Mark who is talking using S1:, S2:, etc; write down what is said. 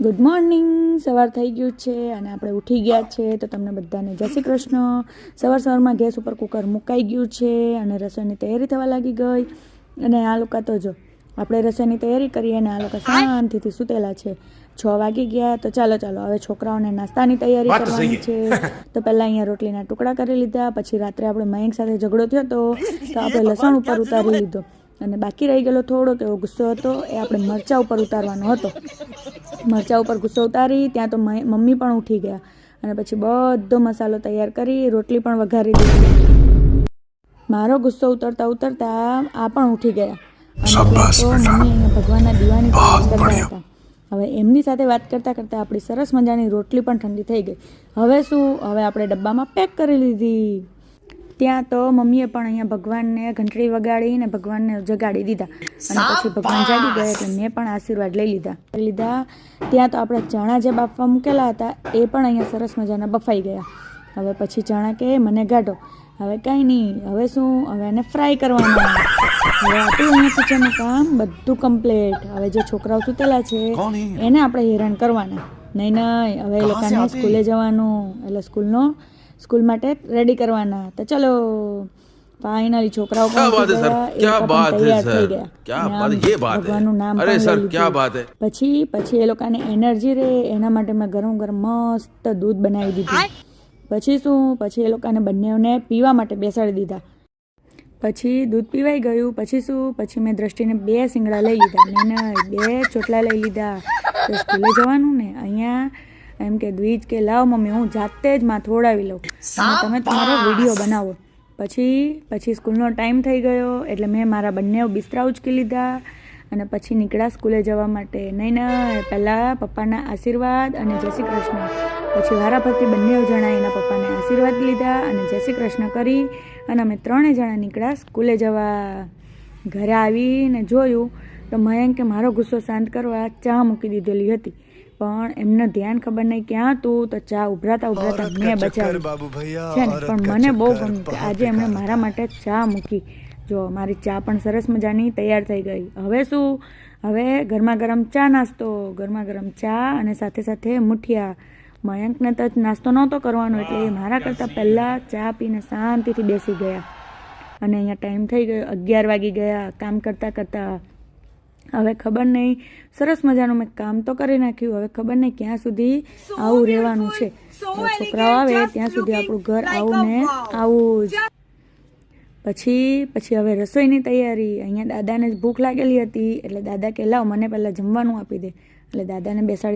S1: Good morning. સવાર થઈ ગયું છે અને આપણે ઉઠી ગયા છે. તો તમને બધાને જય શ્રી કૃષ્ણ. સવારમાં ગેસ ઉપર કુકર મુકાઈ ગયું છે અને રસોઈની તૈયારી થવા લાગી ગઈ. અને આ લોકો તો જો આપણે રસોઈની તૈયારી કરીએ અને આ લોકો શાંતિથી સૂતેલા છે. 6 વાગી ગયા. તો ચાલો હવે છોકરાઓને નાસ્તાની તૈયારી કરવાની છે. તો પહેલાં અહીંયા રોટલીના ટુકડા કરી લીધા. પછી રાત્રે આપણે મયંક સાથે ઝઘડો થયો તો આપણે લસણ ઉપર ઉતારી લીધો અને બાકી રહી ગયેલો થોડોક એવો ગુસ્સો હતો એ આપણે મરચાં ઉપર ઉતારવાનો હતો. મરચાં ઉપર ગુસ્સો ઉતારી ત્યાં તો મમ્મી પણ ઉઠી ગયા અને પછી બધો મસાલો તૈયાર કરી રોટલી પણ વઘારી દીધી. મારો ગુસ્સો ઉતરતા આ પણ ઉઠી ગયા અને તો મમ્મી અહીંયા ભગવાનના દીવાની તૈયારી કરતા હતા. હવે એમની સાથે વાત કરતાં આપણી સરસ મજાની રોટલી પણ ઠંડી થઈ ગઈ. હવે આપણે ડબ્બામાં પેક કરી લીધી. ત્યાં તો મમ્મીએ પણ અહીંયા ભગવાનને ઘંટડી વગાડીને ભગવાનને જગાડી દીધા અને પછી ભગવાન જાગી ગયા એટલે મેં પણ આશીર્વાદ લઈ લીધા. ત્યાં તો આપણે ચણા જે બાફવા મૂકેલા હતા એ પણ અહીંયા સરસ મજાના બફાઈ ગયા. હવે પછી ચણા કે મને ગાઢો. હવે કાંઈ નહીં, હવે એને ફ્રાય કરવાના. હવે આપણું અહીંયા કિચનનું કામ બધું કમ્પ્લીટ. હવે જે છોકરાઓ સૂતેલા છે એને આપણે હેરાન કરવાના નહીં. હવે એ લોકોને સ્કૂલે જવાનું એટલે સ્કૂલ માટે રેડી કરવાના. તો ચલો ફાઇનલી છોકરાઓ ભગવાનનું નામ પછી એ લોકોને એનર્જી રહે એના માટે મેં ગરમ મસ્ત દૂધ બનાવી દીધું. પછી એ લોકોને બંનેઓને પીવા માટે બેસાડી દીધા. પછી દૂધ પીવાઈ ગયું. પછી મેં દ્રષ્ટિને 2 શિંગડા લઈ લીધા. 2 ચોટલા લઈ લીધા. તો સ્કૂલે જવાનું ને અહીંયા એમ કે દ્વિજ કે લાવ મમ્મી હું જાતે જ માથું ઓડાવી લઉં અને તમે તમારો વિડીયો બનાવો. પછી સ્કૂલનો ટાઈમ થઈ ગયો એટલે મેં મારા બંને બિસ્તરા ઉચકી લીધા અને પછી નીકળ્યા સ્કૂલે જવા માટે. નહીં પહેલાં પપ્પાના આશીર્વાદ અને જય શ્રી કૃષ્ણ. પછી વારાફરતી બંને જણા એના પપ્પાને આશીર્વાદ લીધા અને જય શ્રી કૃષ્ણ કરી અને અમે 3 જણા નીકળ્યા સ્કૂલે જવા. ઘરે આવીને જોયું તો મયંકે મારો ગુસ્સો શાંત કરવા ચા મૂકી દીધેલી હતી પણ એમને ધ્યાન ખબર નહીં ક્યાં હતું તો ચા ઉભરાતા મેં બચાવી છે ને. પણ મને બહુ ગમ્યું કે આજે એમણે મારા માટે ચા મૂકી. જો મારી ચા પણ સરસ મજાની તૈયાર થઈ ગઈ. હવે ગરમા ગરમ ચા નાસ્તો, ગરમા ગરમ ચા અને સાથે મુઠિયા. મયંકને તો નાસ્તો નહોતો કરવાનો એટલે એ મારા કરતાં પહેલાં ચા પીને શાંતિથી બેસી ગયા. અને અહીંયા ટાઈમ થઈ ગયો 11 વાગી ગયા કામ કરતાં. હવે ખબર નહીં સરસ મજાનું મેં કામ તો કરી નાખ્યું. હવે ખબર નહીં ક્યાં સુધી આવું રહેવાનું છે. છોકરાઓ આવે ત્યાં સુધી આપણું ઘર આવું જ. પછી હવે રસોઈની તૈયારી. અહીંયા દાદાને ભૂખ લાગેલી હતી એટલે દાદા કે લાવ મને પહેલાં જમવાનું આપી દે એટલે દાદાને બેસાડી